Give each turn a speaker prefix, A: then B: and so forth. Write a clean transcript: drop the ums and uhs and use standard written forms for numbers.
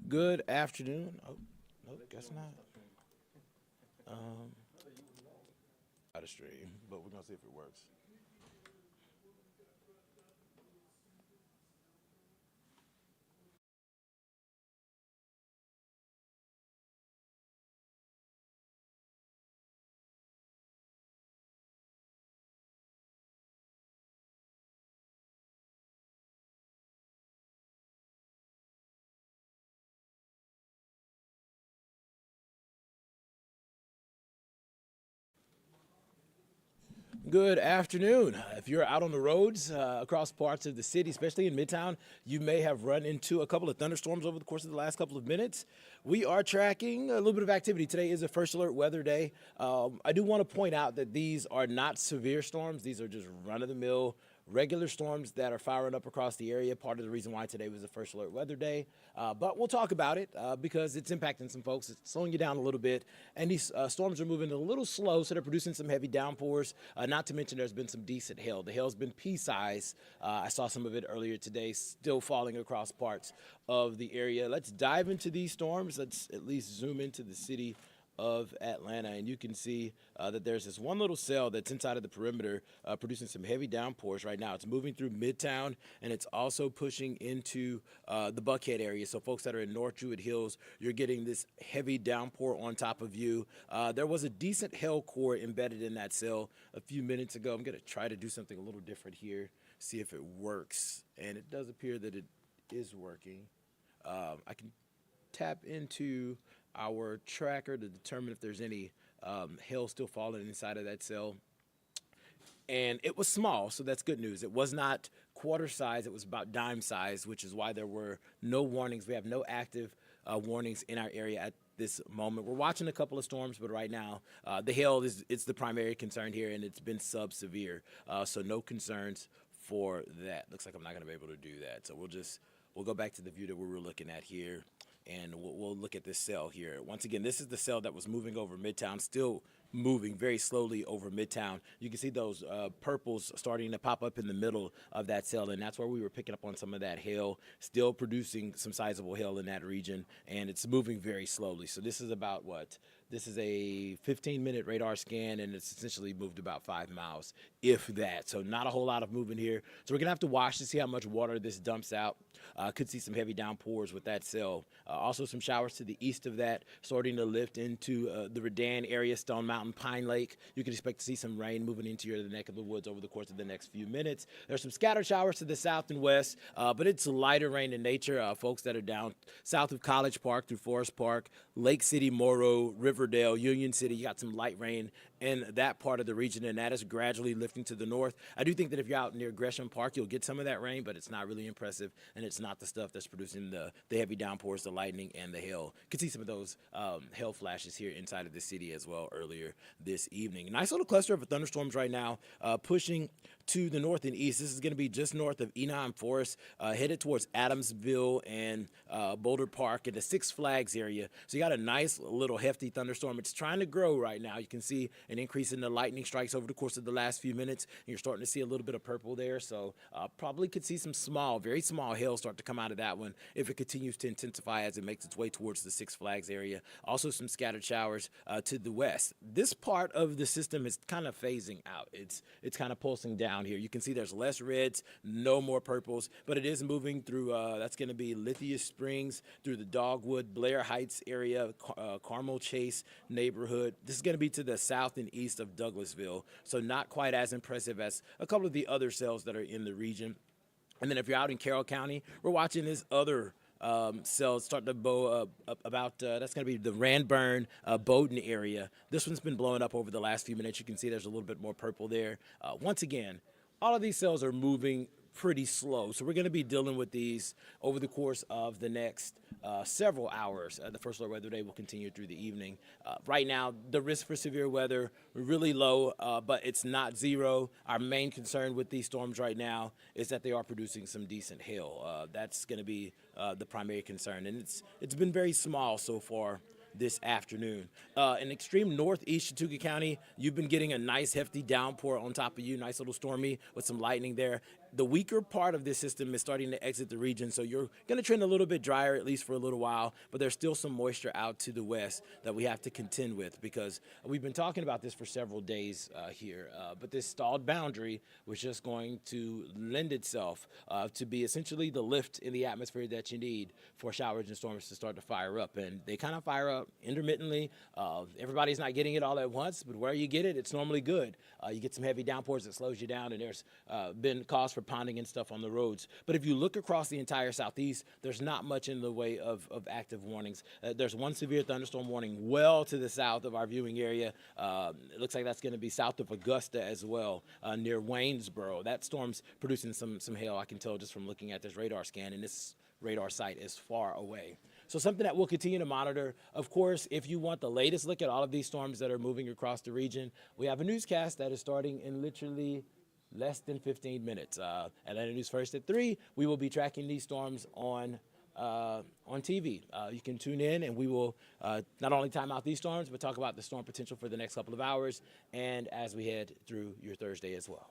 A: Good afternoon. Oh, no, guess not. Out of stream, but we're gonna see if it works. Good afternoon. If you're out on the roads across parts of the city, especially in Midtown, you may have run into a couple of thunderstorms over the course of the last couple of minutes. We are tracking a little bit of activity. Today is a first alert weather day. I do want to point out that these are not severe storms. These are just run-of-the-mill regular storms that are firing up across the area. Part of the reason why today was the first alert weather day. But we'll talk about it because it's impacting some folks. It's slowing you down a little bit. And these storms are moving a little slow, so they're producing some heavy downpours. Not to mention there's been some decent hail. The hail's been pea-size. I saw some of it earlier today, still falling across parts of the area. Let's dive into these storms. Let's at least zoom into the city of Atlanta, and you can see that there's this one little cell that's inside of the perimeter producing some heavy downpours right now. It's moving through Midtown, and it's also pushing into the Buckhead area. So folks that are in North Druid Hills, you're getting this heavy downpour on top of you. There was a decent hail core embedded in that cell a few minutes ago. I'm going to try to do something a little different here, see if it works, and it does appear that it is working. I can tap into our tracker to determine if there's any hail still falling inside of that cell. And it was small, so that's good news. It was not quarter size, it was about dime size, which is why there were no warnings. We have no active warnings in our area at this moment. We're watching a couple of storms, but right now the hail it's the primary concern here, and it's been sub-severe, so no concerns for that. Looks like I'm not going to be able to do that, so we'll go back to the view that we were looking at here, and we'll look at this cell here. Once again, this is the cell that was moving over Midtown, still moving very slowly over Midtown. You can see those purples starting to pop up in the middle of that cell, and that's where we were picking up on some of that hail, still producing some sizable hail in that region, and it's moving very slowly. So this is about what? This is a 15-minute radar scan, and it's essentially moved about 5 miles, if that. So not a whole lot of movement here. So we're going to have to watch to see how much water this dumps out. Could see some heavy downpours with that cell. Also some showers to the east of that, starting to lift into the Redan area, Stone Mountain, Pine Lake. You can expect to see some rain moving into your neck of the woods over the course of the next few minutes. There's some scattered showers to the south and west, but it's lighter rain in nature. Folks that are down south of College Park through Forest Park, Lake City, Morrow, Riverdale, Union City, you got some light rain in that part of the region, and that is gradually lifting to the north. I do think that if you're out near Gresham Park, you'll get some of that rain, but it's not really impressive, and it's not the stuff that's producing the heavy downpours, the lightning, and the hail. You can see some of those hail flashes here inside of the city as well earlier this evening. Nice little cluster of thunderstorms right now pushing to the north and east. This is going to be just north of Enam Forest, headed towards Adamsville and Boulder Park and the Six Flags area. So you got a nice little hefty thunderstorm. It's trying to grow right now. You can see an increase in the lightning strikes over the course of the last few minutes. You're starting to see a little bit of purple there. So probably could see some small, very small hail start to come out of that one if it continues to intensify as it makes its way towards the Six Flags area. Also some scattered showers to the west. This part of the system is kind of phasing out. It's kind of pulsing down here. You can see there's less reds, no more purples, but it is moving through, that's going to be Lithia Springs, through the Dogwood, Blair Heights area, Carmel Chase neighborhood. This is going to be to the south and east of Douglasville, so not quite as impressive as a couple of the other cells that are in the region. And then if you're out in Carroll County, we're watching this other cells start to blow up about, that's going to be the Ranburn, Bowdoin area. This one's been blowing up over the last few minutes. You can see there's a little bit more purple there. Once again, all of these cells are moving pretty slow, so we're going to be dealing with these over the course of the next several hours. The first alert weather day will continue through the evening. Right now, the risk for severe weather really low, but it's not zero. Our main concern with these storms right now is that they are producing some decent hail. That's going to be the primary concern, and it's been very small so far this afternoon. In extreme northeast Chattooga County, you've been getting a nice hefty downpour on top of you, nice little stormy with some lightning there. the weaker part of this system is starting to exit the region, so you're going to trend a little bit drier, at least for a little while, but there's still some moisture out to the west that we have to contend with, because we've been talking about this for several days here, but this stalled boundary was just going to lend itself to be essentially the lift in the atmosphere that you need for showers and storms to start to fire up, and they kind of fire up intermittently. Everybody's not getting it all at once, but where you get it, it's normally good. You get some heavy downpours that slows you down, and there's been cause for ponding and stuff on the roads. But if you look across the entire southeast, there's not much in the way of active warnings. There's one severe thunderstorm warning well to the south of our viewing area. It looks like that's going to be south of Augusta as well, near Waynesboro. That storm's producing some hail, I can tell just from looking at this radar scan, and this radar site is far away. So something that we'll continue to monitor. Of course, if you want the latest look at all of these storms that are moving across the region, we have a newscast that is starting in literally less than 15 minutes. Atlanta News First at 3, we will be tracking these storms on TV. You can tune in, and we will not only time out these storms, but talk about the storm potential for the next couple of hours and as we head through your Thursday as well.